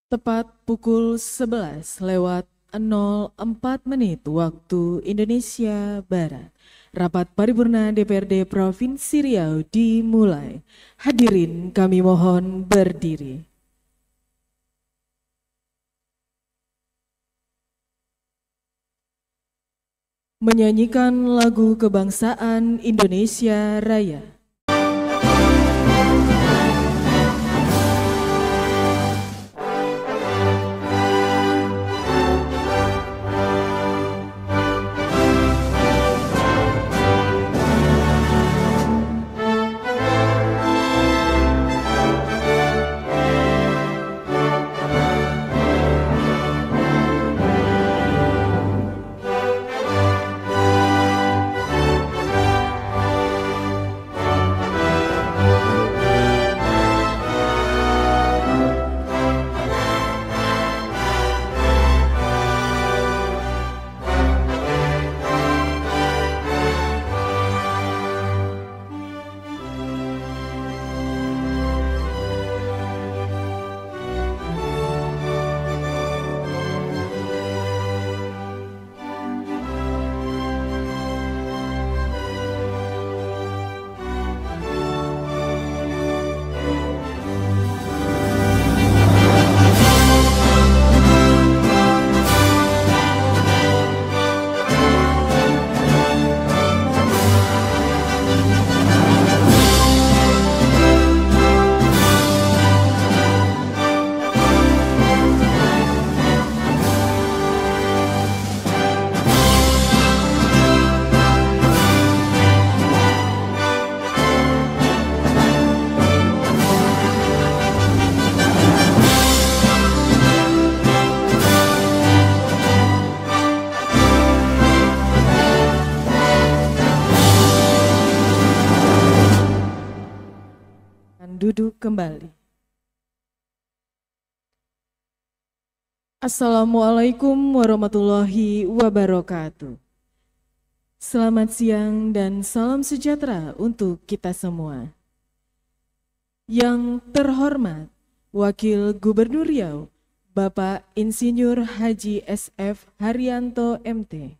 Tepat pukul 11:04 waktu Indonesia Barat. Rapat paripurna DPRD Provinsi Riau dimulai. Hadirin kami mohon berdiri. Menyanyikan lagu kebangsaan Indonesia Raya. Duduk kembali. Assalamualaikum warahmatullahi wabarakatuh. Selamat siang dan salam sejahtera untuk kita semua. Yang terhormat Wakil Gubernur Riau, Bapak Insinyur Haji SF Haryanto MT.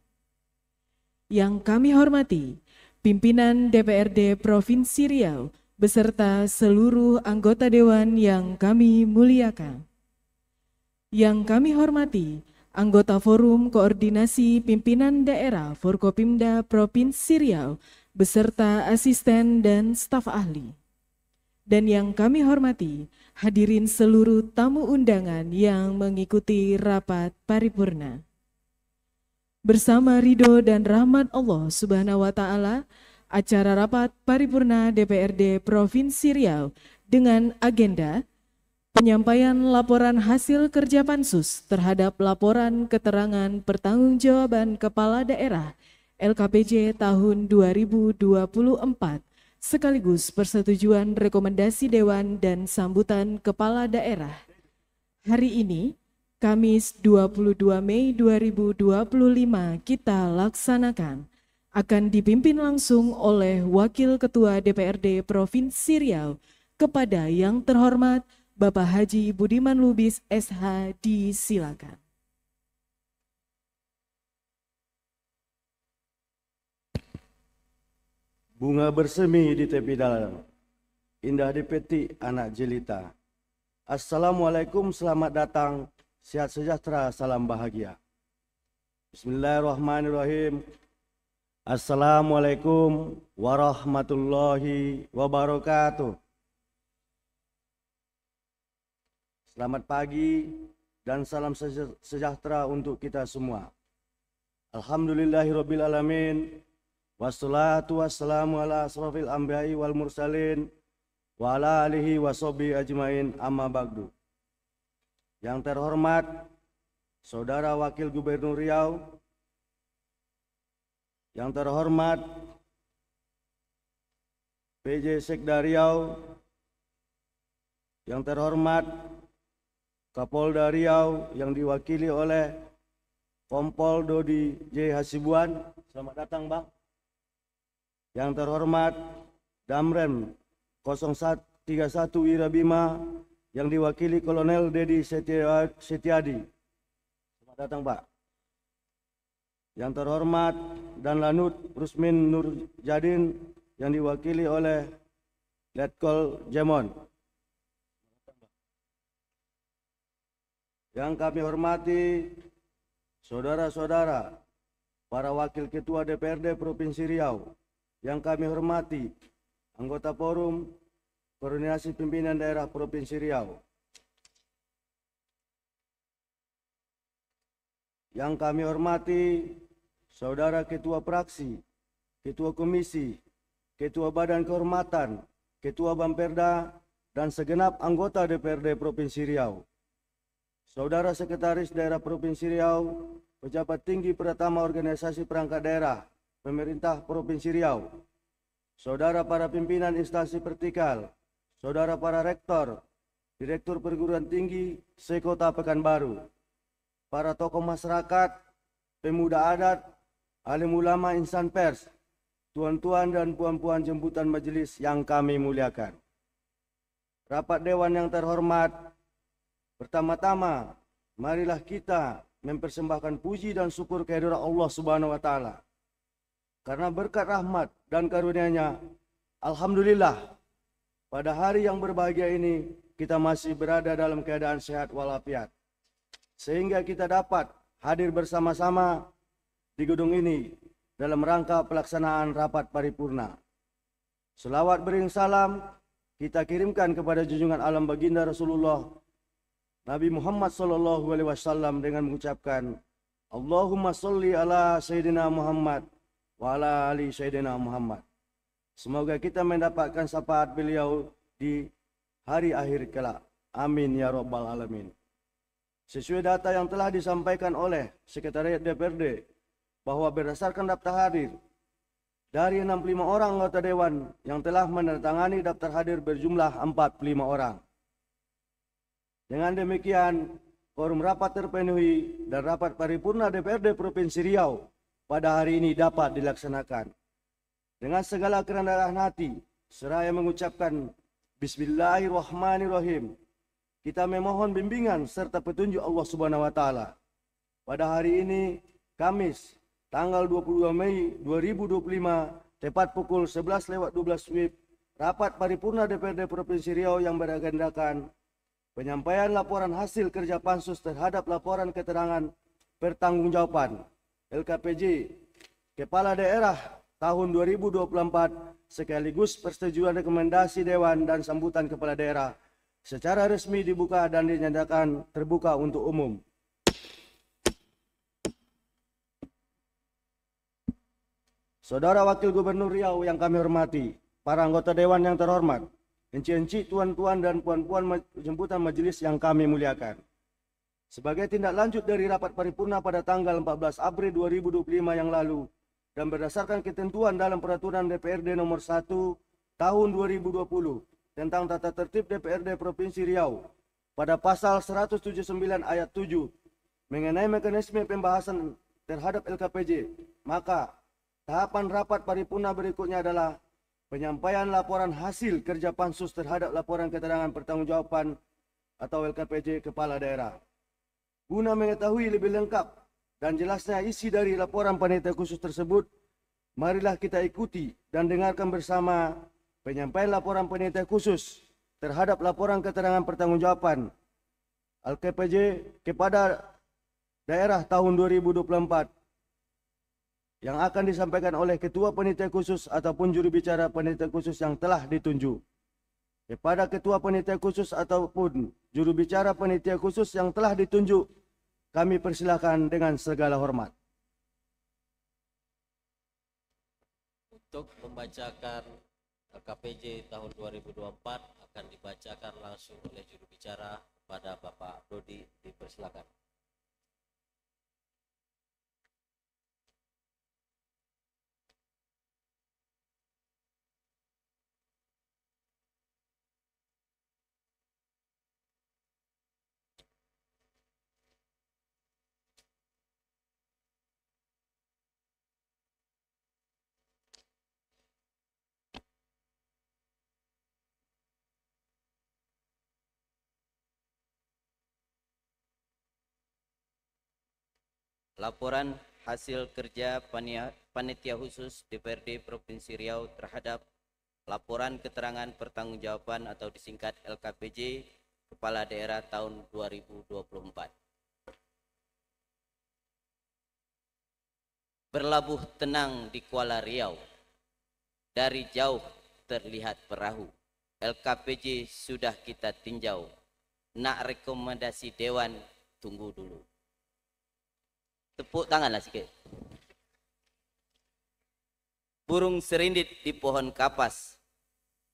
Yang kami hormati pimpinan DPRD Provinsi Riau, beserta seluruh anggota Dewan yang kami muliakan. Yang kami hormati anggota Forum Koordinasi Pimpinan Daerah Forkopimda Provinsi Riau, beserta asisten dan staf ahli. Dan yang kami hormati hadirin seluruh tamu undangan yang mengikuti rapat paripurna. Bersama ridho dan rahmat Allah Subhanahu wa Ta'ala, acara rapat paripurna DPRD Provinsi Riau dengan agenda penyampaian laporan hasil kerja Pansus terhadap laporan keterangan pertanggungjawaban Kepala Daerah LKPJ tahun 2024 sekaligus persetujuan rekomendasi Dewan dan sambutan Kepala Daerah. Hari ini, Kamis 22 Mei 2025 kita laksanakan akan dipimpin langsung oleh Wakil Ketua DPRD Provinsi Riau kepada yang terhormat Bapak Haji Budiman Lubis SH, disilakan. Bunga bersemi di tepi dalam, indah dipetik anak jelita. Assalamualaikum, selamat datang, sehat sejahtera, salam bahagia. Bismillahirrahmanirrahim. Assalamualaikum warahmatullahi wabarakatuh. Selamat pagi dan salam sejahtera untuk kita semua. Alhamdulillahirabbil alamin. Wassalatu wassalamu ala asrofil anbiya'i wal mursalin wa ala alihi wa sahbihi ajmain, amma ba'du. Yang terhormat Saudara Wakil Gubernur Riau, yang terhormat PJ Sekda Riau, yang terhormat Kapolda Riau yang diwakili oleh Kompol Dodi J. Hasibuan, selamat datang Bang. Yang terhormat Damrem 0131 Wirabima yang diwakili Kolonel Dedi Setiadi. Selamat datang Pak. Yang terhormat dan Lanut Rusmin Nurjadin yang diwakili oleh Letkol Jemon. Yang kami hormati saudara-saudara, para wakil ketua DPRD Provinsi Riau. Yang kami hormati anggota Forum Koordinasi Pimpinan Daerah Provinsi Riau. Yang kami hormati saudara ketua praksi, ketua komisi, ketua badan kehormatan, ketua Bamperda, dan segenap anggota DPRD Provinsi Riau. Saudara Sekretaris Daerah Provinsi Riau, pejabat tinggi pertama organisasi perangkat daerah, pemerintah Provinsi Riau, saudara para pimpinan instansi vertikal, saudara para rektor, direktur perguruan tinggi se-Kota Pekanbaru, para tokoh masyarakat, pemuda adat, alim ulama, insan pers, tuan-tuan dan puan-puan jemputan majelis yang kami muliakan. Rapat Dewan yang terhormat, pertama-tama, marilah kita mempersembahkan puji dan syukur kehadirat Allah Subhanahu wa Ta'ala. Karena berkat rahmat dan karunia-Nya, alhamdulillah, pada hari yang berbahagia ini kita masih berada dalam keadaan sehat walafiat, sehingga kita dapat hadir bersama-sama di gedung ini dalam rangka pelaksanaan rapat paripurna. Selawat beriring salam kita kirimkan kepada junjungan alam baginda Rasulullah Nabi Muhammad SAW dengan mengucapkan Allahumma sholli ala Sayyidina Muhammad wa ala ali Sayyidina Muhammad. Semoga kita mendapatkan syafaat beliau di hari akhir kelak. Amin ya rabbal alamin. Sesuai data yang telah disampaikan oleh Sekretariat DPRD bahwa berdasarkan daftar hadir dari 65 orang anggota dewan yang telah menandatangani daftar hadir berjumlah 45 orang. Dengan demikian, quorum rapat terpenuhi dan rapat paripurna DPRD Provinsi Riau pada hari ini dapat dilaksanakan. Dengan segala kerendahan hati, seraya mengucapkan Bismillahirrahmanirrahim, kita memohon bimbingan serta petunjuk Allah Subhanahu wa Ta'ala. Pada hari ini, Kamis, tanggal 22 Mei 2025, tepat pukul 11:12 WIB, rapat paripurna DPRD Provinsi Riau yang beragendakan penyampaian laporan hasil kerja pansus terhadap laporan keterangan pertanggungjawaban LKPJ Kepala Daerah tahun 2024 sekaligus persetujuan rekomendasi Dewan dan sambutan Kepala Daerah secara resmi dibuka dan dinyatakan terbuka untuk umum. Saudara Wakil Gubernur Riau yang kami hormati, para anggota Dewan yang terhormat, encik-encik, tuan-tuan dan puan-puan jemputan majelis yang kami muliakan. Sebagai tindak lanjut dari rapat paripurna pada tanggal 14 April 2025 yang lalu dan berdasarkan ketentuan dalam peraturan DPRD nomor 1 tahun 2020 tentang tata tertib DPRD Provinsi Riau pada pasal 179 ayat 7 mengenai mekanisme pembahasan terhadap LKPJ, maka tahapan rapat paripurna berikutnya adalah penyampaian laporan hasil kerja pansus terhadap laporan keterangan pertanggungjawaban atau LKPJ Kepala Daerah. Guna mengetahui lebih lengkap dan jelasnya isi dari laporan panitia khusus tersebut, marilah kita ikuti dan dengarkan bersama penyampaian laporan panitia khusus terhadap laporan keterangan pertanggungjawaban LKPJ kepada daerah tahun 2024 yang akan disampaikan oleh Ketua Panitia Khusus ataupun juru bicara Panitia Khusus yang telah ditunjuk. Kepada Ketua Panitia Khusus ataupun juru bicara Panitia Khusus yang telah ditunjuk, kami persilakan dengan segala hormat. Untuk membacakan LKPJ tahun 2024 akan dibacakan langsung oleh juru bicara pada Bapak Dodi, dipersilakan. Laporan hasil kerja Panitia Khusus DPRD Provinsi Riau terhadap Laporan Keterangan Pertanggungjawaban atau disingkat LKPJ Kepala Daerah tahun 2024. Berlabuh tenang di Kuala Riau. Dari jauh terlihat perahu. LKPJ sudah kita tinjau. Nak rekomendasi Dewan, tunggu dulu. Tepuk tanganlah sikit. Burung serindit di pohon kapas,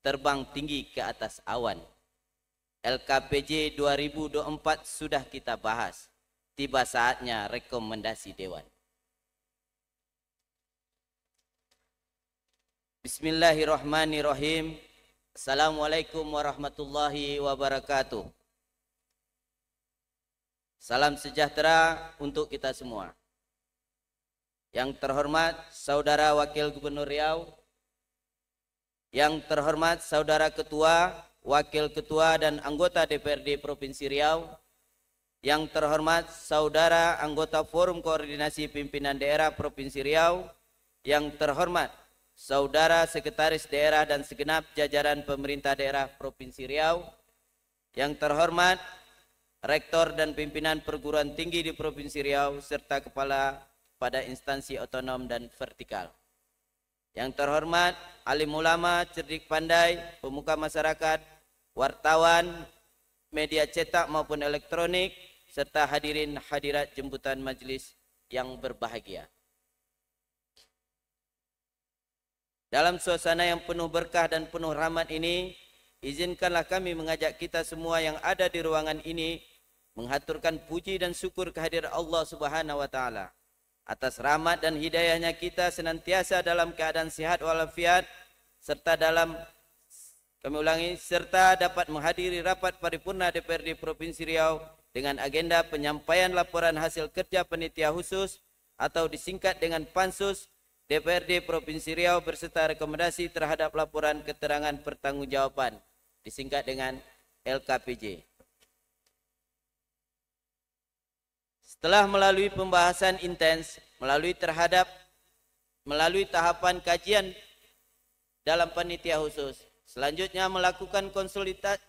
terbang tinggi ke atas awan. LKPJ 2024 sudah kita bahas. Tiba saatnya rekomendasi Dewan. Bismillahirrahmanirrahim. Assalamualaikum warahmatullahi wabarakatuh. Salam sejahtera untuk kita semua. Yang terhormat Saudara Wakil Gubernur Riau, yang terhormat Saudara Ketua, Wakil Ketua dan anggota DPRD Provinsi Riau, yang terhormat Saudara anggota Forum Koordinasi Pimpinan Daerah Provinsi Riau, yang terhormat Saudara Sekretaris Daerah dan segenap jajaran pemerintah daerah Provinsi Riau, yang terhormat Rektor dan pimpinan perguruan tinggi di Provinsi Riau, serta kepala pada instansi otonom dan vertikal. Yang terhormat alim ulama, cerdik pandai, pemuka masyarakat, wartawan, media cetak maupun elektronik, serta hadirin hadirat jemputan majelis yang berbahagia. Dalam suasana yang penuh berkah dan penuh rahmat ini, izinkanlah kami mengajak kita semua yang ada di ruangan ini menghaturkan puji dan syukur kehadiran Allah Subhanahu wa taala atas rahmat dan hidayahnya kita senantiasa dalam keadaan sehat walafiat serta serta dapat menghadiri rapat paripurna DPRD Provinsi Riau dengan agenda penyampaian laporan hasil kerja Panitia Khusus atau disingkat dengan Pansus DPRD Provinsi Riau berserta rekomendasi terhadap laporan keterangan pertanggungjawaban disingkat dengan LKPJ. Setelah melalui pembahasan intens, melalui tahapan kajian dalam Panitia Khusus, selanjutnya melakukan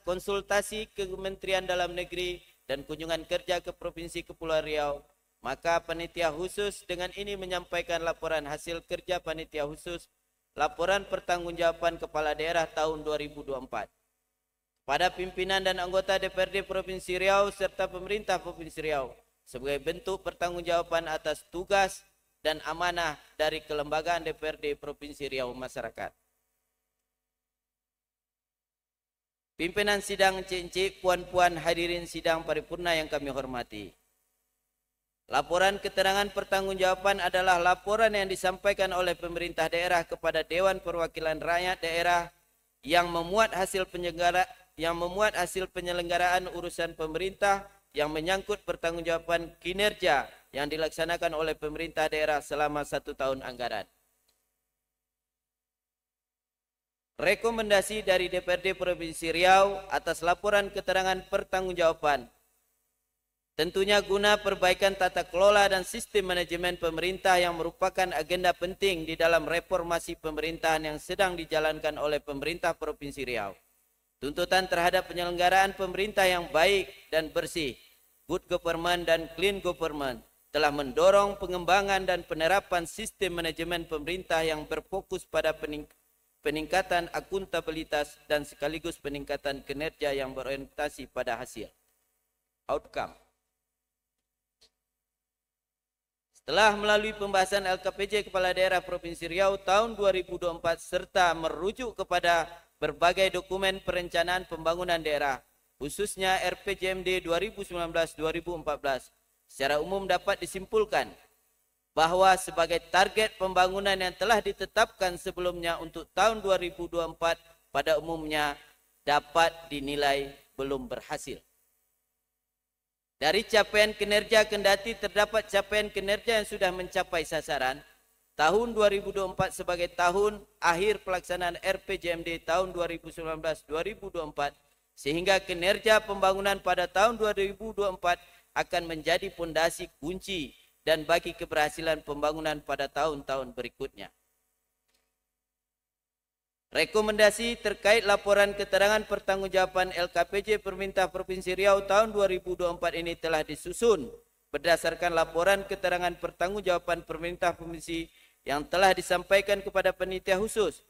konsultasi ke Kementerian Dalam Negeri dan kunjungan kerja ke Provinsi Kepulauan Riau, maka Panitia Khusus dengan ini menyampaikan laporan hasil kerja Panitia Khusus, laporan pertanggungjawaban Kepala Daerah tahun 2024. Pada pimpinan dan anggota DPRD Provinsi Riau serta pemerintah Provinsi Riau, sebagai bentuk pertanggungjawaban atas tugas dan amanah dari kelembagaan DPRD Provinsi Riau masyarakat. Pimpinan sidang encik-encik, puan-puan hadirin sidang paripurna yang kami hormati. Laporan keterangan pertanggungjawaban adalah laporan yang disampaikan oleh pemerintah daerah kepada Dewan Perwakilan Rakyat Daerah yang memuat hasil penyelenggaraan urusan pemerintah yang menyangkut pertanggungjawaban kinerja yang dilaksanakan oleh pemerintah daerah selama 1 tahun anggaran. Rekomendasi dari DPRD Provinsi Riau atas laporan keterangan pertanggungjawaban tentunya guna perbaikan tata kelola dan sistem manajemen pemerintah yang merupakan agenda penting di dalam reformasi pemerintahan yang sedang dijalankan oleh pemerintah Provinsi Riau. Tuntutan terhadap penyelenggaraan pemerintah yang baik dan bersih, good government dan clean government, telah mendorong pengembangan dan penerapan sistem manajemen pemerintah yang berfokus pada peningkatan akuntabilitas dan sekaligus peningkatan kinerja yang berorientasi pada hasil, outcome. Setelah melalui pembahasan LKPJ Kepala Daerah Provinsi Riau tahun 2024 serta merujuk kepada berbagai dokumen perencanaan pembangunan daerah, khususnya RPJMD 2019-2014, secara umum dapat disimpulkan bahwa sebagai target pembangunan yang telah ditetapkan sebelumnya untuk tahun 2024 pada umumnya dapat dinilai belum berhasil. Dari capaian kinerja kendati terdapat capaian kinerja yang sudah mencapai sasaran, tahun 2024 sebagai tahun akhir pelaksanaan RPJMD tahun 2019-2024, sehingga kinerja pembangunan pada tahun 2024 akan menjadi pondasi kunci dan bagi keberhasilan pembangunan pada tahun-tahun berikutnya. Rekomendasi terkait laporan keterangan pertanggungjawaban LKPJ Pemerintah Provinsi Riau tahun 2024 ini telah disusun berdasarkan laporan keterangan pertanggungjawaban pemerintah provinsi yang telah disampaikan kepada panitia khusus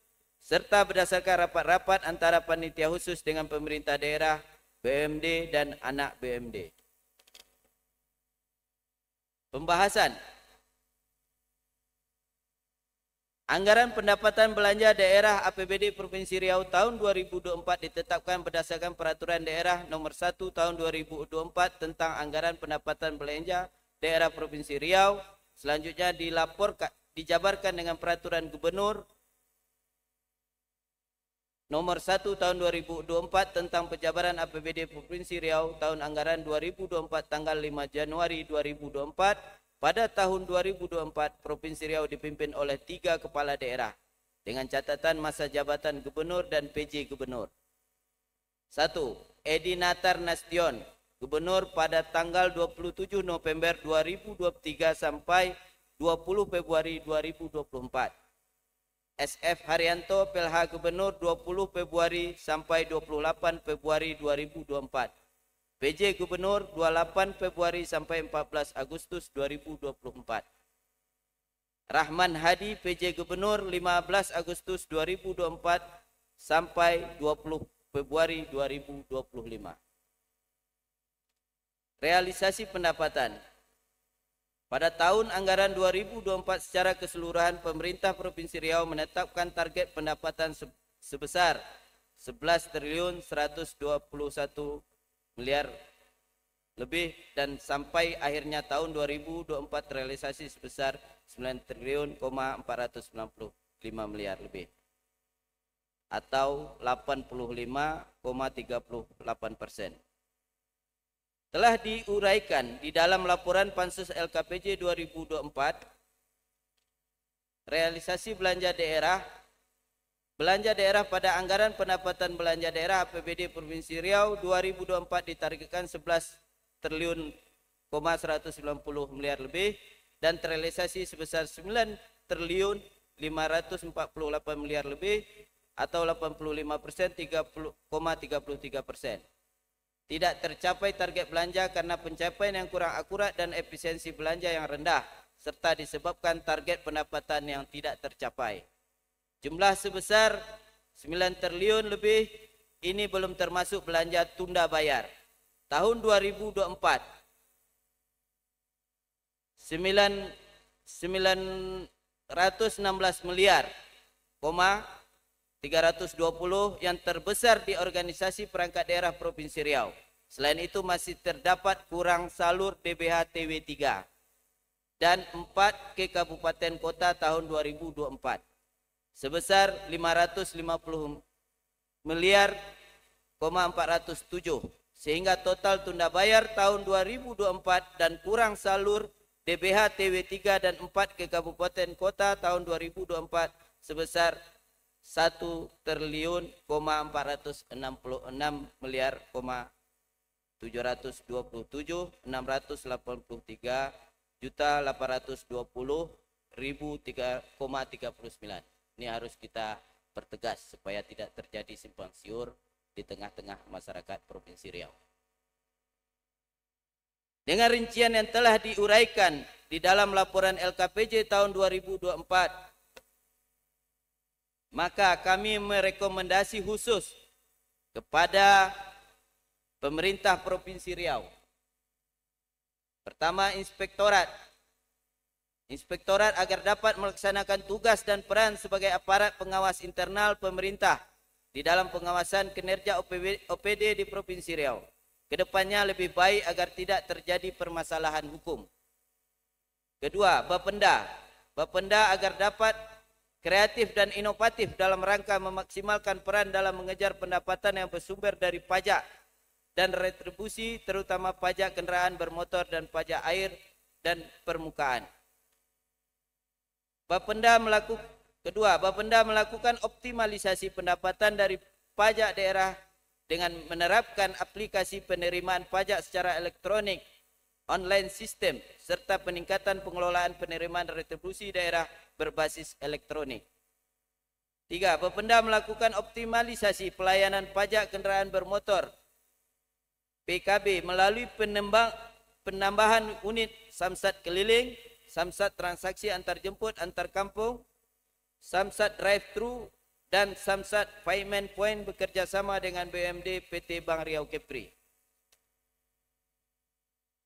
serta berdasarkan rapat-rapat antara panitia khusus dengan pemerintah daerah, BUMD dan anak BUMD. Pembahasan Anggaran pendapatan belanja daerah APBD Provinsi Riau tahun 2024 ditetapkan berdasarkan Peraturan Daerah Nomor 1 Tahun 2024 tentang Anggaran Pendapatan Belanja Daerah Provinsi Riau. Selanjutnya dijabarkan dengan Peraturan Gubernur Nomor 1 Tahun 2024 tentang Penjabaran APBD Provinsi Riau tahun anggaran 2024 tanggal 5 Januari 2024. Pada tahun 2024, Provinsi Riau dipimpin oleh 3 kepala daerah dengan catatan masa jabatan gubernur dan PJ gubernur. 1. Edi Natar Nasution, gubernur pada tanggal 27 November 2023 sampai 20 Februari 2024. SF Haryanto, PLH Gubernur 20 Februari sampai 28 Februari 2024. PJ Gubernur 28 Februari sampai 14 Agustus 2024. Rahman Hadi, PJ Gubernur 15 Agustus 2024 sampai 20 Februari 2025. Realisasi pendapatan. Pada tahun anggaran 2024 secara keseluruhan pemerintah Provinsi Riau menetapkan target pendapatan sebesar 11 triliun 121 miliar lebih dan sampai akhirnya tahun 2024 realisasi sebesar 9 triliun 495 miliar lebih atau 85,38%. Telah diuraikan di dalam laporan Pansus LKPJ 2024 realisasi belanja daerah pada anggaran pendapatan belanja daerah APBD Provinsi Riau 2024 ditargetkan 11 triliun 190 miliar lebih dan terrealisasi sebesar 9 triliun 548 miliar lebih atau 85% 30,33%. Tidak tercapai target belanja karena pencapaian yang kurang akurat dan efisiensi belanja yang rendah serta disebabkan target pendapatan yang tidak tercapai. Jumlah sebesar 9 triliun lebih ini belum termasuk belanja tunda bayar. Tahun 2024 916 miliar, 320 yang terbesar di organisasi perangkat daerah Provinsi Riau. Selain itu masih terdapat kurang salur DBH TW3 dan 4 ke kabupaten kota tahun 2024. Sebesar 550 miliar, 407 sehingga total tunda bayar tahun 2024 dan kurang salur DBH TW3 dan 4 ke kabupaten kota tahun 2024 sebesar 1 triliun 466 miliar 727 683 juta 820.000,39. Ini harus kita pertegas supaya tidak terjadi simpang siur di tengah-tengah masyarakat Provinsi Riau. Dengan rincian yang telah diuraikan di dalam laporan LKPJ tahun 2024, maka kami merekomendasi khusus kepada pemerintah Provinsi Riau. Pertama, Inspektorat agar dapat melaksanakan tugas dan peran sebagai aparat pengawas internal pemerintah di dalam pengawasan kinerja OPD di Provinsi Riau. Kedepannya lebih baik agar tidak terjadi permasalahan hukum. Kedua, Bapenda agar dapat kreatif dan inovatif dalam rangka memaksimalkan peran dalam mengejar pendapatan yang bersumber dari pajak dan retribusi, terutama pajak kendaraan bermotor dan pajak air dan permukaan. Bapenda melakukan optimalisasi pendapatan dari pajak daerah dengan menerapkan aplikasi penerimaan pajak secara elektronik online system, serta peningkatan pengelolaan penerimaan retribusi daerah berbasis elektronik. 3. Bapenda melakukan optimalisasi pelayanan pajak kendaraan bermotor PKB melalui penambahan unit samsat keliling, samsat transaksi antar jemput antar kampung, samsat drive-thru, dan samsat payment point bekerjasama dengan BUMD PT Bank Riau Kepri.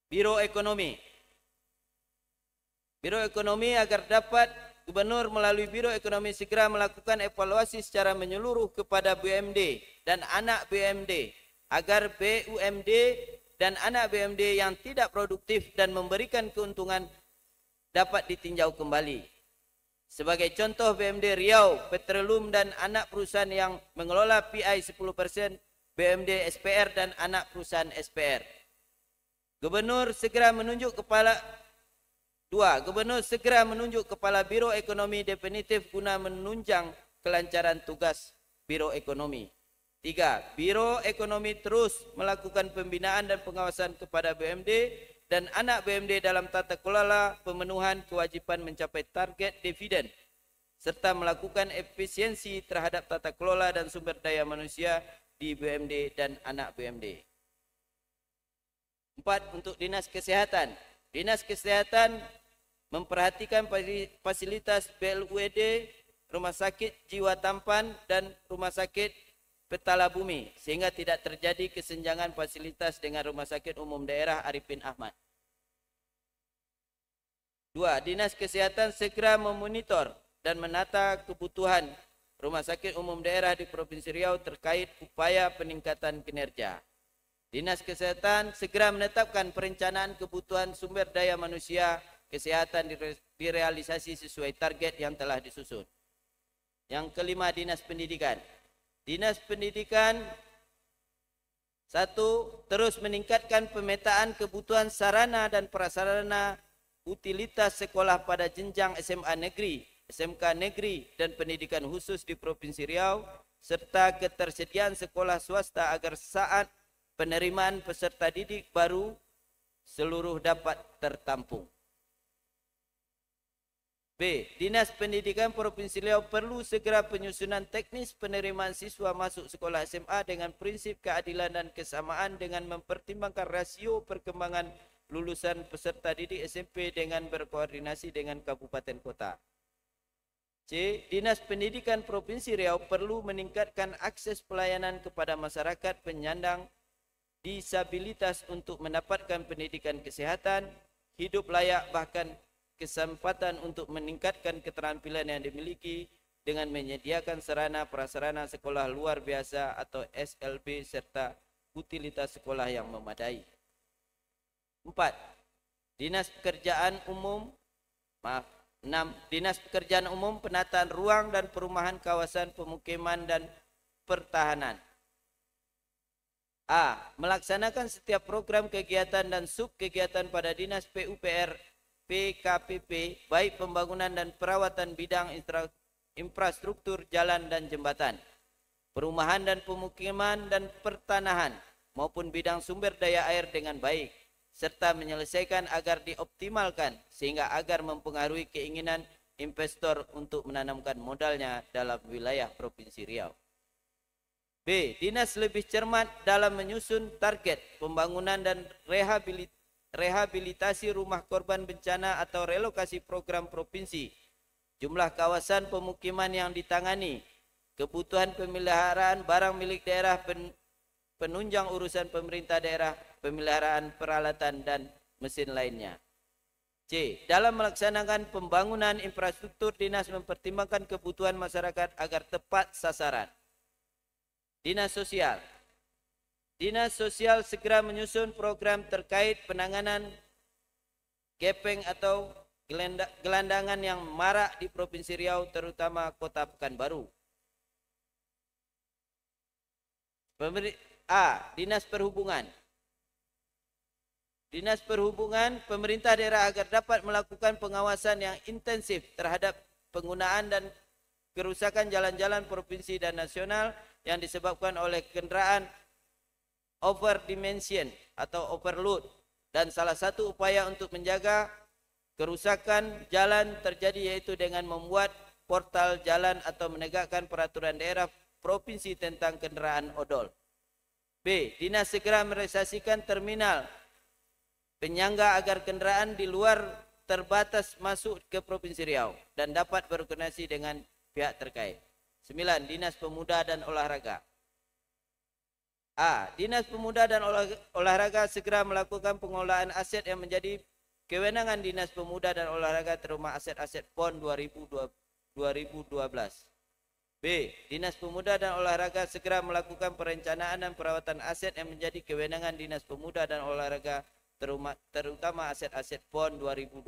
Biro Ekonomi. Biro Ekonomi agar dapat Gubernur melalui Biro Ekonomi segera melakukan evaluasi secara menyeluruh kepada BUMD dan anak BUMD agar BUMD dan anak BUMD yang tidak produktif dan memberikan keuntungan dapat ditinjau kembali. Sebagai contoh, BUMD Riau, Petrolum dan anak perusahaan yang mengelola PI 10%, BUMD SPR dan anak perusahaan SPR. Gubernur segera menunjuk kepala Gubernur segera menunjuk kepala Biro Ekonomi definitif guna menunjang kelancaran tugas Biro Ekonomi. 3. Biro Ekonomi terus melakukan pembinaan dan pengawasan kepada BUMD dan anak BUMD dalam tata kelola pemenuhan kewajiban mencapai target dividen serta melakukan efisiensi terhadap tata kelola dan sumber daya manusia di BUMD dan anak BUMD. 4. Untuk Dinas Kesehatan. Dinas Kesehatan memperhatikan fasilitas BLUD, Rumah Sakit Jiwa Tampan dan Rumah Sakit Petala Bumi sehingga tidak terjadi kesenjangan fasilitas dengan Rumah Sakit Umum Daerah Arifin Ahmad. 2. Dinas Kesehatan segera memonitor dan menata kebutuhan Rumah Sakit Umum Daerah di Provinsi Riau terkait upaya peningkatan kinerja. Dinas Kesehatan segera menetapkan perencanaan kebutuhan sumber daya manusia kesehatan direalisasi sesuai target yang telah disusun. Yang kelima, Dinas Pendidikan. Dinas Pendidikan 1. Terus meningkatkan pemetaan kebutuhan sarana dan prasarana utilitas sekolah pada jenjang SMA negeri, SMK negeri dan pendidikan khusus di Provinsi Riau serta ketersediaan sekolah swasta agar saat penerimaan peserta didik baru seluruh dapat tertampung. B. Dinas Pendidikan Provinsi Riau perlu segera penyusunan teknis penerimaan siswa masuk sekolah SMA dengan prinsip keadilan dan kesamaan dengan mempertimbangkan rasio perkembangan lulusan peserta didik SMP dengan berkoordinasi dengan kabupaten kota. C. Dinas Pendidikan Provinsi Riau perlu meningkatkan akses pelayanan kepada masyarakat penyandang disabilitas untuk mendapatkan pendidikan kesehatan, hidup layak bahkan kesempatan untuk meningkatkan keterampilan yang dimiliki dengan menyediakan sarana prasarana sekolah luar biasa atau SLB serta utilitas sekolah yang memadai. 4. Dinas Pekerjaan Umum 6. Dinas Pekerjaan Umum penataan ruang dan perumahan kawasan pemukiman dan pertahanan. A. Melaksanakan setiap program kegiatan dan subkegiatan pada Dinas PUPR PKPP baik pembangunan dan perawatan bidang infrastruktur jalan dan jembatan, perumahan dan pemukiman dan pertanahan maupun bidang sumber daya air dengan baik serta menyelesaikan agar dioptimalkan sehingga agar mempengaruhi keinginan investor untuk menanamkan modalnya dalam wilayah Provinsi Riau. B. Dinas lebih cermat dalam menyusun target pembangunan dan rehabilitasi rumah korban bencana atau relokasi program provinsi, jumlah kawasan pemukiman yang ditangani, kebutuhan pemeliharaan barang milik daerah, penunjang urusan pemerintah daerah, pemeliharaan peralatan dan mesin lainnya. C. Dalam melaksanakan pembangunan infrastruktur, dinas mempertimbangkan kebutuhan masyarakat agar tepat sasaran. Dinas Sosial. Dinas Sosial segera menyusun program terkait penanganan gepeng atau gelandangan yang marak di Provinsi Riau terutama Kota Pekanbaru. A. Dinas Perhubungan. Dinas Perhubungan, pemerintah daerah agar dapat melakukan pengawasan yang intensif terhadap penggunaan dan kerusakan jalan-jalan provinsi dan nasional yang disebabkan oleh kendaraan overdimension atau overload dan salah satu upaya untuk menjaga kerusakan jalan terjadi yaitu dengan membuat portal jalan atau menegakkan peraturan daerah provinsi tentang kendaraan odol. B. Dinas segera merealisasikan terminal penyangga agar kendaraan di luar terbatas masuk ke Provinsi Riau dan dapat berkoordinasi dengan pihak terkait. 9. Dinas Pemuda dan Olahraga. A. Dinas Pemuda dan Olahraga segera melakukan pengelolaan aset yang menjadi kewenangan Dinas Pemuda dan Olahraga terutama aset-aset PON 2012. B. Dinas Pemuda dan Olahraga segera melakukan perencanaan dan perawatan aset yang menjadi kewenangan Dinas Pemuda dan Olahraga terutama aset-aset PON 2012.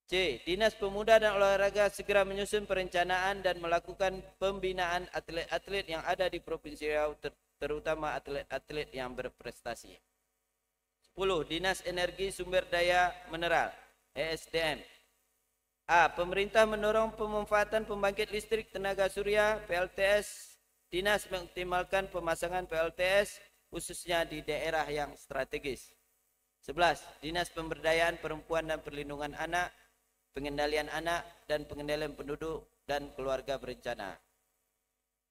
C. Dinas Pemuda dan Olahraga segera menyusun perencanaan dan melakukan pembinaan atlet-atlet yang ada di Provinsi Riau terutama atlet-atlet yang berprestasi. 10. Dinas Energi Sumber Daya Mineral (ESDM). A. Pemerintah mendorong pemanfaatan pembangkit listrik tenaga surya (PLTS). Dinas mengoptimalkan pemasangan PLTS khususnya di daerah yang strategis. 11. Dinas Pemberdayaan Perempuan dan Perlindungan Anak, Pengendalian Anak dan Pengendalian Penduduk dan Keluarga Berencana.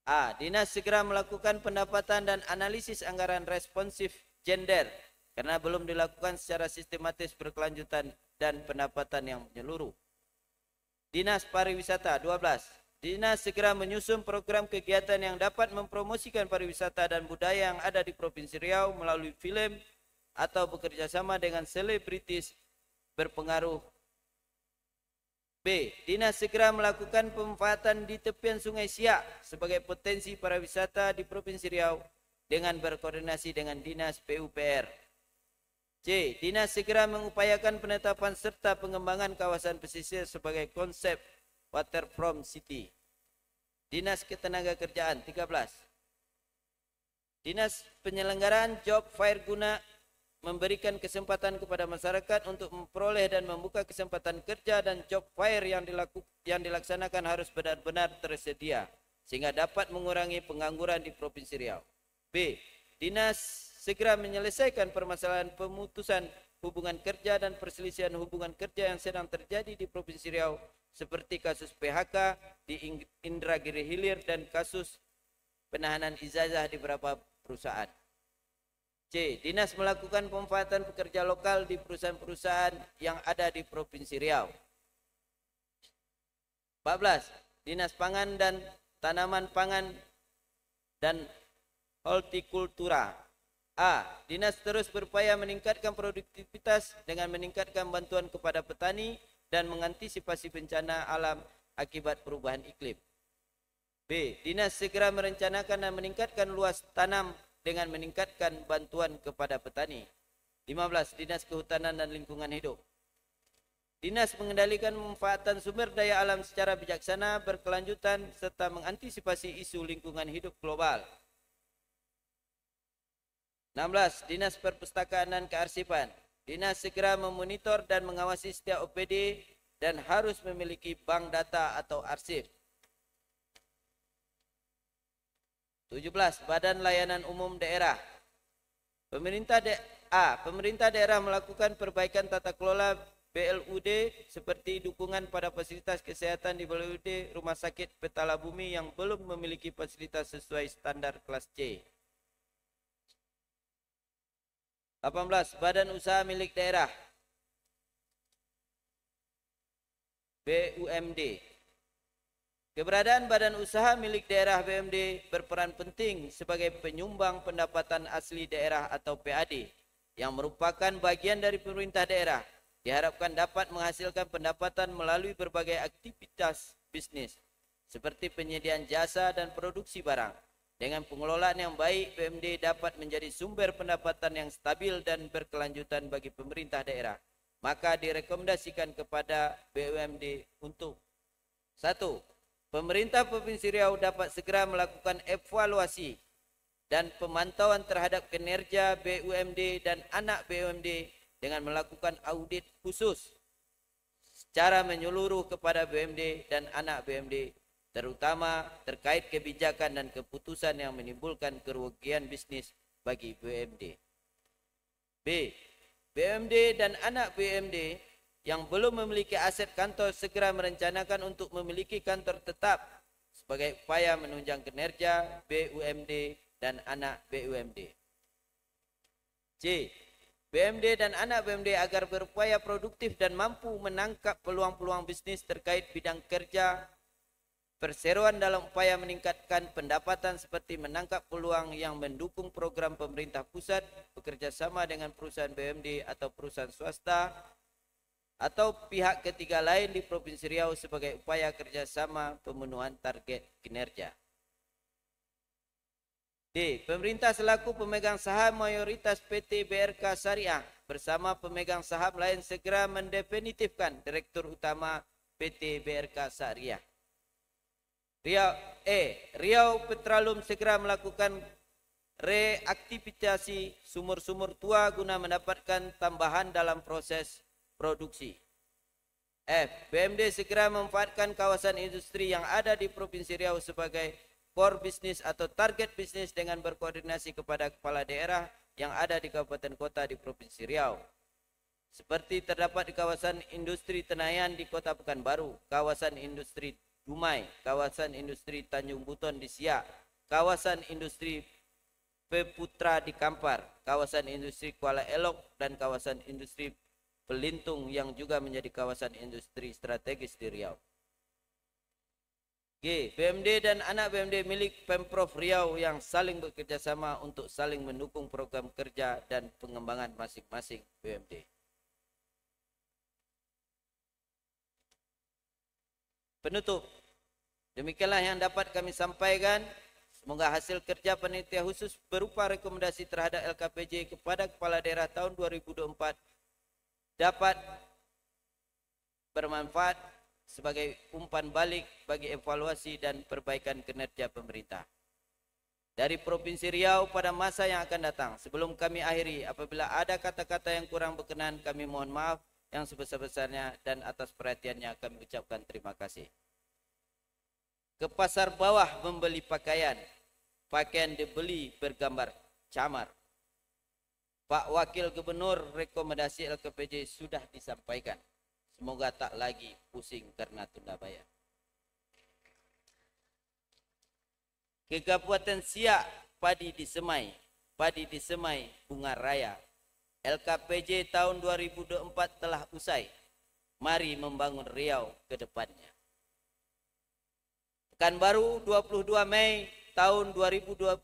A. Dinas segera melakukan pendapatan dan analisis anggaran responsif gender karena belum dilakukan secara sistematis berkelanjutan dan pendapatan yang menyeluruh. Dinas Pariwisata. 12. Dinas segera menyusun program kegiatan yang dapat mempromosikan pariwisata dan budaya yang ada di Provinsi Riau melalui film atau bekerjasama dengan selebritis berpengaruh. B. Dinas segera melakukan pemanfaatan di tepian Sungai Siak sebagai potensi pariwisata di Provinsi Riau dengan berkoordinasi dengan Dinas PUPR. C. Dinas segera mengupayakan penetapan serta pengembangan kawasan pesisir sebagai konsep waterfront city. Dinas Ketenagakerjaan. 13. Dinas penyelenggaraan job fair guna memberikan kesempatan kepada masyarakat untuk memperoleh dan membuka kesempatan kerja dan job fair yang dilaksanakan harus benar-benar tersedia sehingga dapat mengurangi pengangguran di Provinsi Riau. B. Dinas segera menyelesaikan permasalahan pemutusan hubungan kerja dan perselisihan hubungan kerja yang sedang terjadi di Provinsi Riau seperti kasus PHK di Indragiri Hilir dan kasus penahanan ijazah di beberapa perusahaan. C. Dinas melakukan pemanfaatan pekerja lokal di perusahaan-perusahaan yang ada di Provinsi Riau. 14. Dinas Pangan dan Tanaman Pangan dan Hortikultura. A. Dinas terus berupaya meningkatkan produktivitas dengan meningkatkan bantuan kepada petani dan mengantisipasi bencana alam akibat perubahan iklim. B. Dinas segera merencanakan dan meningkatkan luas tanam dengan meningkatkan bantuan kepada petani. 15. Dinas Kehutanan dan Lingkungan Hidup. Dinas mengendalikan pemanfaatan sumber daya alam secara bijaksana, berkelanjutan, serta mengantisipasi isu lingkungan hidup global. 16. Dinas Perpustakaan dan Kearsipan. Dinas segera memonitor dan mengawasi setiap OPD dan harus memiliki bank data atau arsip. 17. Badan Layanan Umum Daerah. Pemerintah daerah melakukan perbaikan tata kelola BLUD seperti dukungan pada fasilitas kesehatan di BLUD Rumah Sakit Petala Bumi yang belum memiliki fasilitas sesuai standar kelas C. 18. Badan Usaha Milik Daerah BUMD. Keberadaan badan usaha milik daerah BUMD berperan penting sebagai penyumbang pendapatan asli daerah atau PAD yang merupakan bagian dari pemerintah daerah. Diharapkan dapat menghasilkan pendapatan melalui berbagai aktivitas bisnis seperti penyediaan jasa dan produksi barang. Dengan pengelolaan yang baik, BUMD dapat menjadi sumber pendapatan yang stabil dan berkelanjutan bagi pemerintah daerah. Maka direkomendasikan kepada BUMD untuk 1. Pemerintah Provinsi Riau dapat segera melakukan evaluasi dan pemantauan terhadap kinerja BUMD dan anak BUMD dengan melakukan audit khusus secara menyeluruh kepada BUMD dan anak BUMD, terutama terkait kebijakan dan keputusan yang menimbulkan kerugian bisnis bagi BUMD. B. BUMD dan anak BUMD yang belum memiliki aset kantor segera merencanakan untuk memiliki kantor tetap sebagai upaya menunjang kinerja BUMD dan anak BUMD. C. BUMD dan anak BUMD agar berupaya produktif dan mampu menangkap peluang-peluang bisnis terkait bidang kerja perseroan dalam upaya meningkatkan pendapatan seperti menangkap peluang yang mendukung program pemerintah pusat bekerja sama dengan perusahaan BUMD atau perusahaan swasta atau pihak ketiga lain di Provinsi Riau sebagai upaya kerjasama pemenuhan target kinerja. D. Pemerintah selaku pemegang saham mayoritas PT BRK Syariah bersama pemegang saham lain segera mendefinitifkan Direktur Utama PT BRK Syariah. Riau Petrolum segera melakukan reaktivasi sumur-sumur tua guna mendapatkan tambahan dalam proses produksi. F. BUMD segera memanfaatkan kawasan industri yang ada di Provinsi Riau sebagai core bisnis atau target bisnis dengan berkoordinasi kepada kepala daerah yang ada di kabupaten kota di Provinsi Riau. Seperti terdapat di kawasan industri Tenayan di Kota Pekanbaru, kawasan industri Dumai, kawasan industri Tanjung Buton di Siak, kawasan industri Peputra di Kampar, kawasan industri Kuala Elok, dan kawasan industri Pelintung yang juga menjadi kawasan industri strategis di Riau. G. BUMD dan anak BUMD milik Pemprov Riau yang saling bekerjasama untuk saling mendukung program kerja dan pengembangan masing-masing BUMD. Penutup. Demikianlah yang dapat kami sampaikan. Semoga hasil kerja panitia khusus berupa rekomendasi terhadap LKPJ kepada Kepala Daerah tahun 2024 dapat bermanfaat sebagai umpan balik bagi evaluasi dan perbaikan kinerja pemerintah dari Provinsi Riau pada masa yang akan datang. Sebelum kami akhiri, apabila ada kata-kata yang kurang berkenan, kami mohon maaf yang sebesar-besarnya dan atas perhatiannya kami ucapkan terima kasih. Ke pasar bawah membeli pakaian, pakaian dibeli bergambar camar. Pak Wakil Gubernur, rekomendasi LKPJ sudah disampaikan. Semoga tak lagi pusing karena tunda bayar. Ke Kabupaten Siak, padi disemai bunga raya. LKPJ tahun 2024 telah usai. Mari membangun Riau ke depannya. Pekanbaru 22 Mei tahun 2025,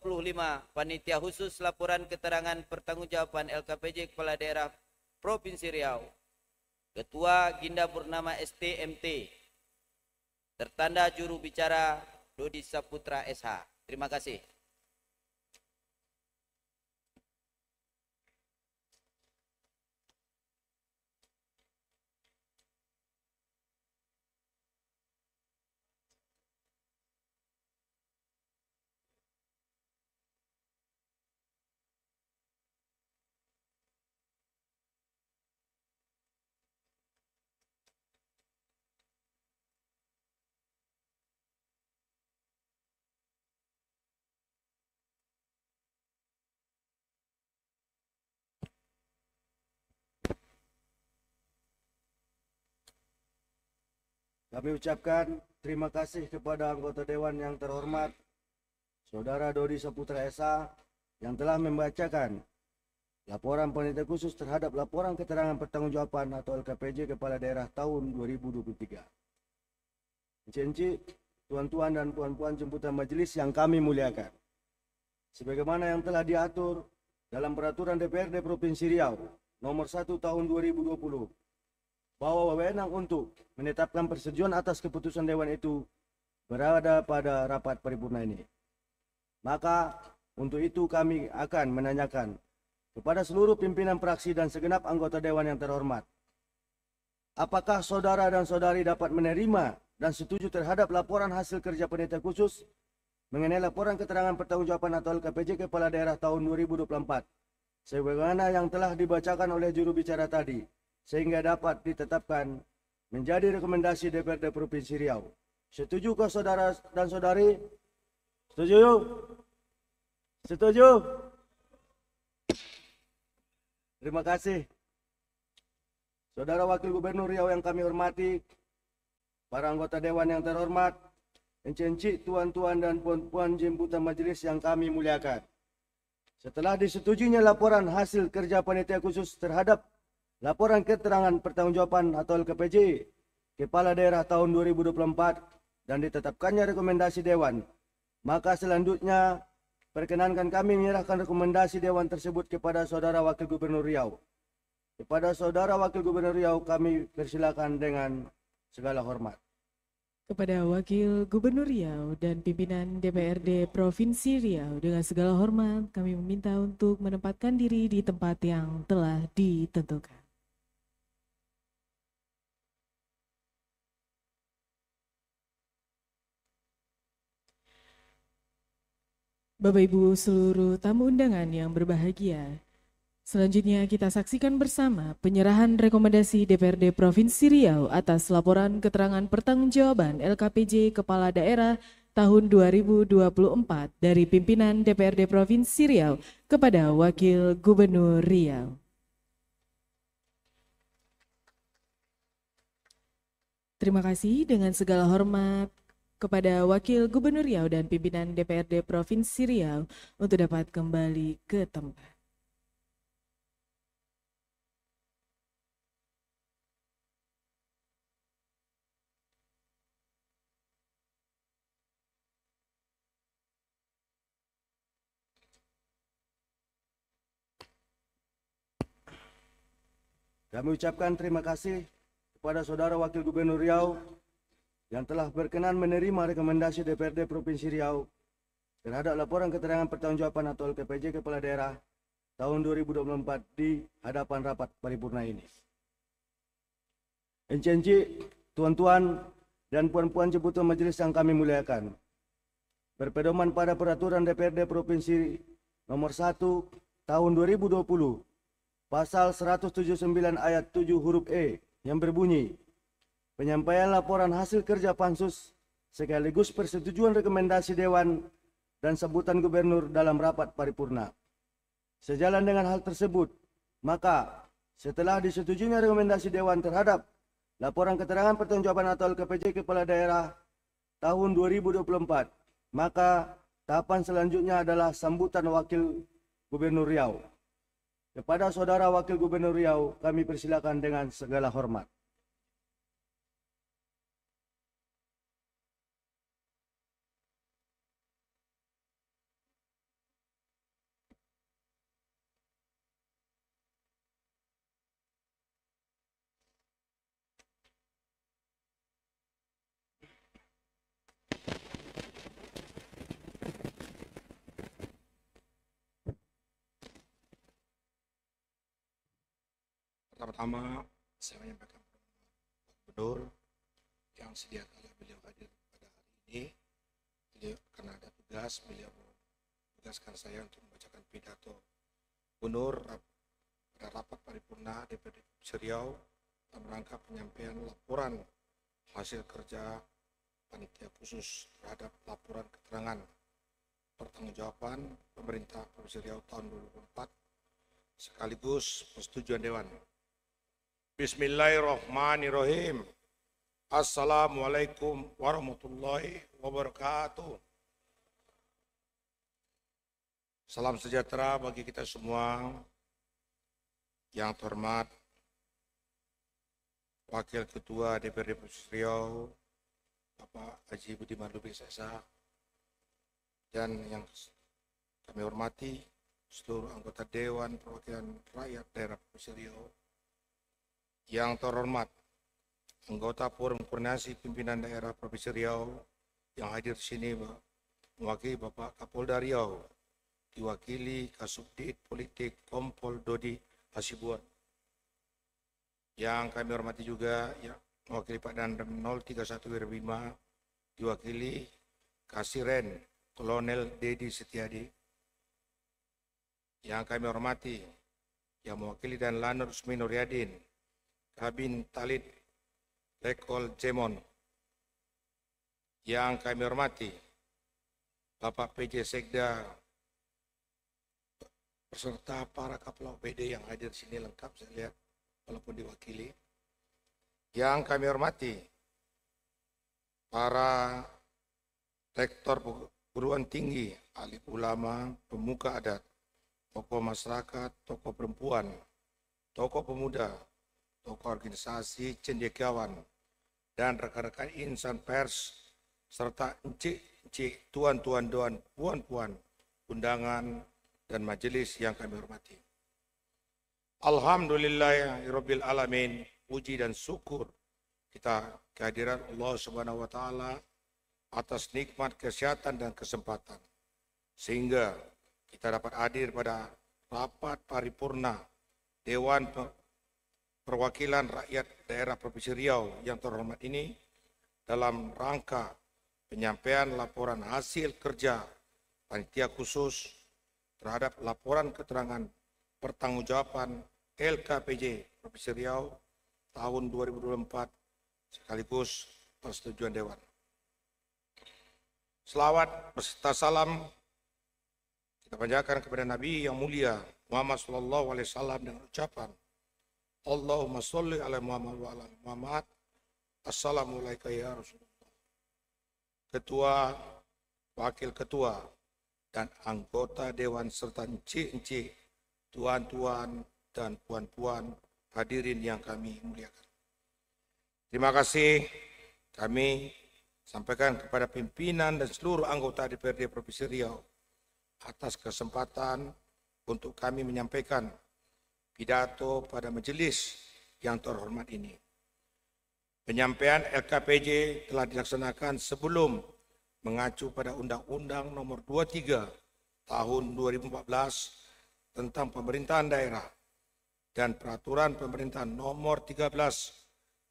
Panitia Khusus Laporan Keterangan Pertanggungjawaban LKPJ Kepala Daerah Provinsi Riau. Ketua Ginda Purnama STMT. Tertanda juru bicara Dodi Saputra SH. Terima kasih. Kami ucapkan terima kasih kepada anggota Dewan yang terhormat, Saudara Dodi Saputra SH, yang telah membacakan laporan panitia khusus terhadap laporan keterangan pertanggungjawaban atau LKPJ Kepala Daerah tahun 2023. Encik-encik, tuan-tuan dan puan-puan jemputan majelis yang kami muliakan. Sebagaimana yang telah diatur dalam peraturan DPRD Provinsi Riau nomor 1 tahun 2020, bahwa wewenang untuk menetapkan persetujuan atas keputusan Dewan itu berada pada rapat paripurna ini. Maka untuk itu kami akan menanyakan kepada seluruh pimpinan fraksi dan segenap anggota Dewan yang terhormat, apakah saudara dan saudari dapat menerima dan setuju terhadap laporan hasil kerja panitia khusus mengenai laporan keterangan pertanggungjawaban atau LKPJ Kepala Daerah tahun 2024 sebagaimana yang telah dibacakan oleh juru bicara tadi, sehingga dapat ditetapkan menjadi rekomendasi DPRD Provinsi Riau. Setuju ke saudara dan saudari? Setuju? Setuju? Terima kasih. Saudara Wakil Gubernur Riau yang kami hormati, para anggota Dewan yang terhormat, encik-encik, tuan-tuan dan puan-puan jemputan majelis yang kami muliakan. Setelah disetujuinya laporan hasil kerja panitia khusus terhadap laporan keterangan pertanggungjawaban atau LKPJ Kepala Daerah tahun 2024 dan ditetapkannya rekomendasi Dewan, maka selanjutnya perkenankan kami menyerahkan rekomendasi Dewan tersebut kepada Saudara Wakil Gubernur Riau. Kepada Saudara Wakil Gubernur Riau kami persilakan dengan segala hormat. Kepada Wakil Gubernur Riau dan pimpinan DPRD Provinsi Riau, dengan segala hormat kami meminta untuk menempatkan diri di tempat yang telah ditentukan. Bapak Ibu seluruh tamu undangan yang berbahagia, selanjutnya kita saksikan bersama penyerahan rekomendasi DPRD Provinsi Riau atas laporan keterangan pertanggungjawaban LKPJ Kepala Daerah tahun 2024 dari pimpinan DPRD Provinsi Riau kepada Wakil Gubernur Riau. Terima kasih, dengan segala hormat kepada Wakil Gubernur Riau dan pimpinan DPRD Provinsi Riau untuk dapat kembali ke tempat. Kami ucapkan terima kasih kepada Saudara Wakil Gubernur Riau yang telah berkenan menerima rekomendasi DPRD Provinsi Riau terhadap laporan keterangan pertanggungjawaban atau LKPJ Kepala Daerah tahun 2024 di hadapan rapat paripurna ini. Encik-encik, tuan-tuan, dan puan-puan jemputan majelis yang kami muliakan, berpedoman pada peraturan DPRD Provinsi nomor 1 tahun 2020 pasal 179 ayat 7 huruf E yang berbunyi penyampaian laporan hasil kerja Pansus sekaligus persetujuan rekomendasi Dewan dan sambutan Gubernur dalam rapat paripurna. Sejalan dengan hal tersebut, maka setelah disetujuinya rekomendasi Dewan terhadap laporan keterangan pertanggungjawaban atau LKPJ Kepala Daerah tahun 2024, maka tahapan selanjutnya adalah sambutan Wakil Gubernur Riau. Kepada Saudara Wakil Gubernur Riau kami persilakan dengan segala hormat. Pertama-tama saya menyampaikan Gubernur yang sedia kala beliau hadir pada hari ini. Beliau karena ada tugas, beliau menugaskan saya untuk membacakan pidato Gubernur pada rapat paripurna DPRD Provinsi Riau dalam rangka penyampaian laporan hasil kerja panitia khusus terhadap laporan keterangan pertanggungjawaban pemerintah Provinsi Riau tahun 2024 sekaligus persetujuan Dewan. Bismillahirrahmanirrahim. Assalamualaikum warahmatullahi wabarakatuh. Salam sejahtera bagi kita semua. Yang terhormat Wakil Ketua DPRD Provinsi Riau, Bapak Haji Budiman Lubis SH, dan yang kami hormati seluruh anggota Dewan Perwakilan Rakyat Daerah Provinsi Riau. Yang terhormat anggota Forum Koordinasi Pimpinan Daerah Provinsi Riau yang hadir di sini mewakili Bapak Kapolda Riau, diwakili Kasubdit Politik Kompol Dodi Hasibuan. Yang kami hormati juga yang mewakili Pak Dandem 031 Wirbima, diwakili Kasiren Kolonel Dedi Setiadi. Yang kami hormati yang mewakili dan Lanur Usmi Nuryadin, Kabin Talid Lekol Jemon. Yang kami hormati Bapak PJ Sekda beserta para Kapolda PD yang hadir di sini lengkap saya lihat walaupun diwakili. Yang kami hormati para rektor perguruan tinggi, alim ulama, pemuka adat, tokoh masyarakat, tokoh perempuan, tokoh pemuda, tokoh organisasi, cendekiawan, dan rekan-rekan insan pers, serta encik-encik, tuan-tuan, puan-puan, undangan, dan majelis yang kami hormati. Alhamdulillahirabbil alamin, puji dan syukur kita kehadiran Allah Subhanahu wa taala atas nikmat kesehatan dan kesempatan sehingga kita dapat hadir pada rapat paripurna Dewan Perwakilan Rakyat Daerah Provinsi Riau yang terhormat ini dalam rangka penyampaian laporan hasil kerja panitia khusus terhadap laporan keterangan pertanggungjawaban LKPJ Provinsi Riau tahun 2024 sekaligus persetujuan Dewan. Selawat beserta salam kita panjatkan kepada Nabi yang mulia Muhammad sallallahu alaihi wasallam dengan ucapan Allahumma sholli ala Muhammad wa ala Muhammad. Assalamualaikum ya Rasulullah. Ketua, wakil ketua, dan anggota Dewan serta encik-encik, tuan-tuan, dan puan-puan hadirin yang kami muliakan. Terima kasih kami sampaikan kepada pimpinan dan seluruh anggota DPRD Provinsi Riau atas kesempatan untuk kami menyampaikan pidato pada majelis yang terhormat ini. Penyampaian LKPJ telah dilaksanakan sebelum mengacu pada Undang-Undang Nomor 23 Tahun 2014 tentang Pemerintahan Daerah dan Peraturan Pemerintahan Nomor 13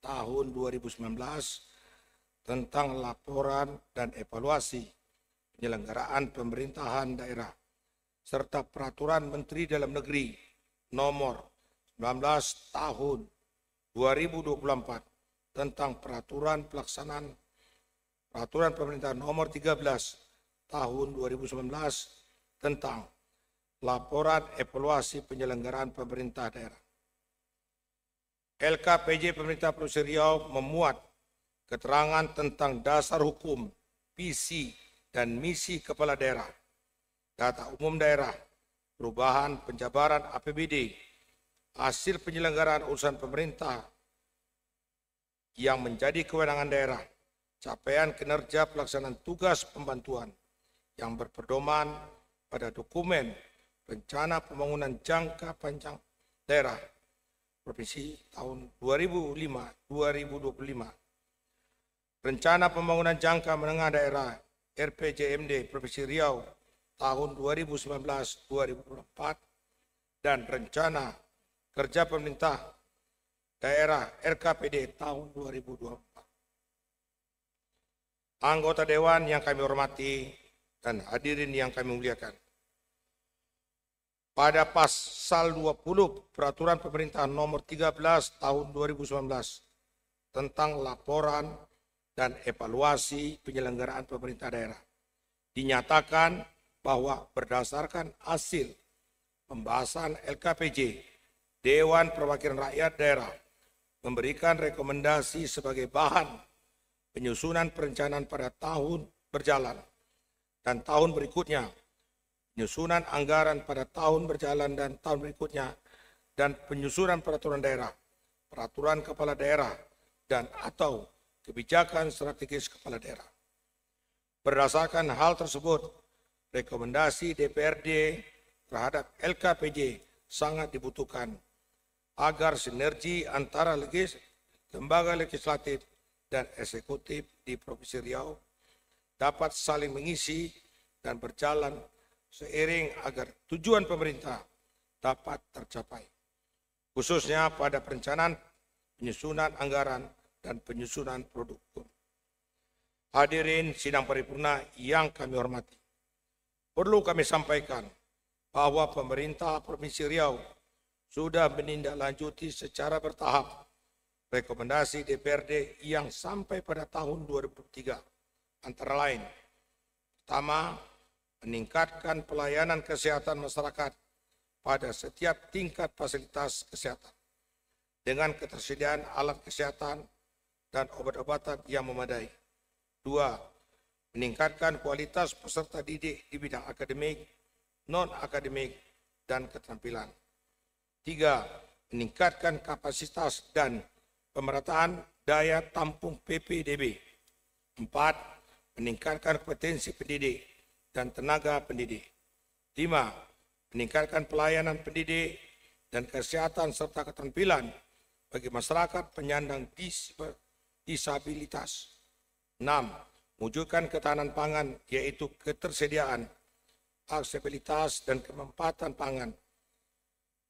Tahun 2019 tentang laporan dan evaluasi penyelenggaraan pemerintahan daerah serta Peraturan Menteri Dalam Negeri Nomor 19 Tahun 2024 tentang Peraturan Pelaksanaan Peraturan Pemerintahan Nomor 13 Tahun 2019 tentang laporan evaluasi penyelenggaraan pemerintah daerah. LKPJ Pemerintah Provinsi Riau memuat keterangan tentang dasar hukum, visi, dan misi kepala daerah, data umum daerah, perubahan penjabaran APBD, hasil penyelenggaraan urusan pemerintah yang menjadi kewenangan daerah, capaian kinerja pelaksanaan tugas pembantuan yang berpedoman pada dokumen Rencana Pembangunan Jangka Panjang Daerah Provinsi tahun 2005-2025, Rencana Pembangunan Jangka Menengah Daerah RPJMD Provinsi Riau tahun 2019-2024, dan Rencana Kerja Pemerintah Daerah RKPD tahun 2024. Anggota Dewan yang kami hormati dan hadirin yang kami muliakan. Pada pasal 20 Peraturan Pemerintahan Nomor 13 Tahun 2019 tentang laporan dan evaluasi penyelenggaraan pemerintah daerah, dinyatakan bahwa berdasarkan hasil pembahasan LKPJ, Dewan Perwakilan Rakyat Daerah memberikan rekomendasi sebagai bahan penyusunan perencanaan pada tahun berjalan dan tahun berikutnya, penyusunan anggaran pada tahun berjalan dan tahun berikutnya, dan penyusunan peraturan daerah, peraturan kepala daerah, dan atau kebijakan strategis kepala daerah. Berdasarkan hal tersebut, rekomendasi DPRD terhadap LKPJ sangat dibutuhkan agar sinergi antara lembaga legislatif dan eksekutif di Provinsi Riau dapat saling mengisi dan berjalan seiring agar tujuan pemerintah dapat tercapai, khususnya pada perencanaan, penyusunan anggaran, dan penyusunan produk hukum. Hadirin sidang paripurna yang kami hormati, perlu kami sampaikan bahwa pemerintah Provinsi Riau sudah menindaklanjuti secara bertahap rekomendasi DPRD yang sampai pada tahun 2003, antara lain, pertama, meningkatkan pelayanan kesehatan masyarakat pada setiap tingkat fasilitas kesehatan dengan ketersediaan alat kesehatan dan obat-obatan yang memadai. 2. Meningkatkan kualitas peserta didik di bidang akademik, non-akademik, dan keterampilan. 3. Meningkatkan kapasitas dan pemerataan daya tampung PPDB. 4. Meningkatkan kompetensi pendidik dan tenaga pendidik. 5. Meningkatkan pelayanan pendidik dan kesehatan serta keterampilan bagi masyarakat penyandang disabilitas. 6. Mewujudkan ketahanan pangan, yaitu ketersediaan, aksesibilitas, dan kemanfaatan pangan.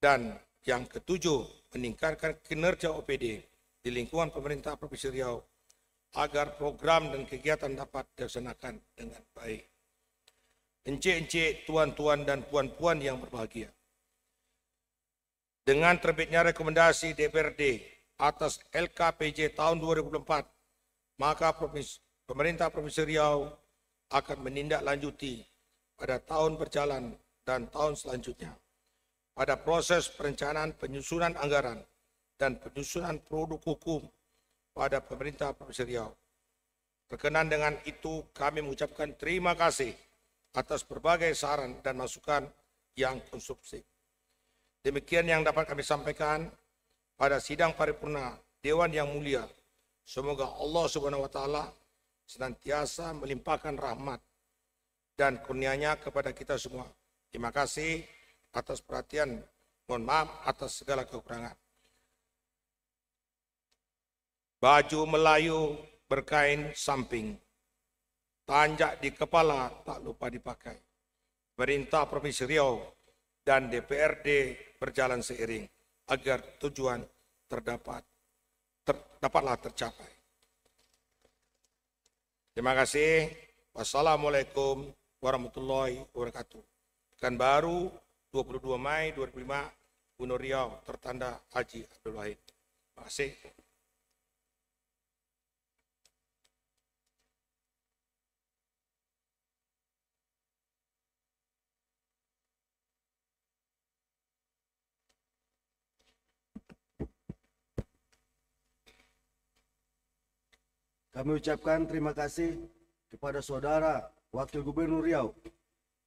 Dan yang ketujuh, meningkatkan kinerja OPD di lingkungan pemerintah Provinsi Riau agar program dan kegiatan dapat dilaksanakan dengan baik. Encik-encik, tuan-tuan, dan puan-puan yang berbahagia. Dengan terbitnya rekomendasi DPRD atas LKPJ tahun 2024, maka pemerintah Provinsi Riau akan menindaklanjuti pada tahun berjalan dan tahun selanjutnya pada proses perencanaan penyusunan anggaran dan penyusunan produk hukum pada pemerintah Provinsi Riau. Berkenan dengan itu, kami mengucapkan terima kasih atas berbagai saran dan masukan yang konstruktif. Demikian yang dapat kami sampaikan pada sidang paripurna Dewan yang Mulia. Semoga Allah Subhanahu wa taala senantiasa melimpahkan rahmat dan kurnia-Nya kepada kita semua. Terima kasih atas perhatian. Mohon maaf atas segala kekurangan. Baju Melayu berkain samping, tanjak di kepala tak lupa dipakai. Pemerintah Provinsi Riau dan DPRD berjalan seiring agar tujuan dapatlah tercapai. Terima kasih. Wassalamualaikum warahmatullahi wabarakatuh. Pekan baru 22 Mei 2005, Gubernur Riau tertanda Haji Abdul Wahid. Terima kasih. Kami ucapkan terima kasih kepada Saudara Wakil Gubernur Riau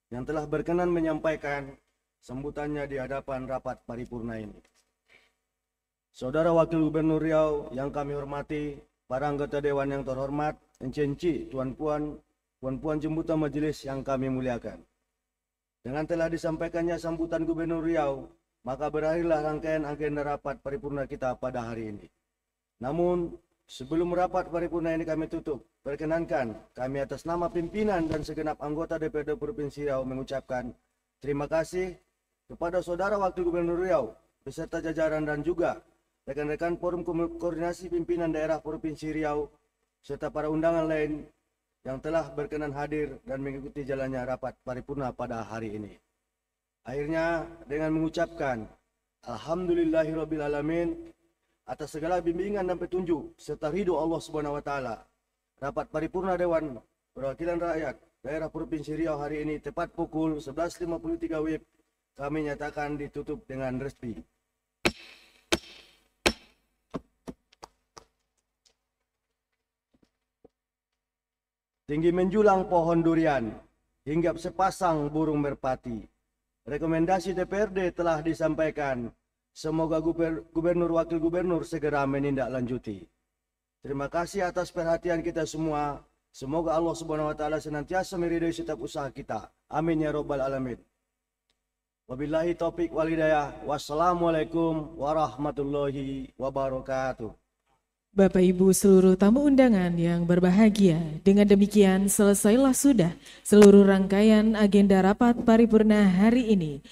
yang telah berkenan menyampaikan sambutannya di hadapan rapat paripurna ini. Saudara Wakil Gubernur Riau yang kami hormati, para anggota Dewan yang terhormat, encik-encik, tuan-puan, puan-puan jemputan majelis yang kami muliakan. Dengan telah disampaikannya sambutan Gubernur Riau, maka berakhirlah rangkaian agenda rapat paripurna kita pada hari ini. Namun, sebelum rapat paripurna ini kami tutup, perkenankan kami atas nama pimpinan dan segenap anggota DPRD Provinsi Riau mengucapkan terima kasih kepada Saudara Wakil Gubernur Riau beserta jajaran dan juga rekan-rekan Forum Koordinasi Pimpinan Daerah Provinsi Riau serta para undangan lain yang telah berkenan hadir dan mengikuti jalannya rapat paripurna pada hari ini. Akhirnya dengan mengucapkan Alhamdulillahirrabbilalamin atas segala bimbingan dan petunjuk serta ridho Allah Subhanahu wa taala, rapat paripurna Dewan Perwakilan Rakyat Daerah Provinsi Riau hari ini tepat pukul 11.53 WIB kami nyatakan ditutup dengan resmi. Tinggi menjulang pohon durian, hinggap sepasang burung merpati. Rekomendasi DPRD telah disampaikan. Semoga Gubernur Wakil Gubernur segera menindaklanjuti. Terima kasih atas perhatian kita semua. Semoga Allah Subhanahu wa taala senantiasa meridai setiap usaha kita. Amin ya rabbal alamin. Wabillahi taufik wal hidayah. Wassalamualaikum warahmatullahi wabarakatuh. Bapak Ibu seluruh tamu undangan yang berbahagia, dengan demikian selesailah sudah seluruh rangkaian agenda rapat paripurna hari ini.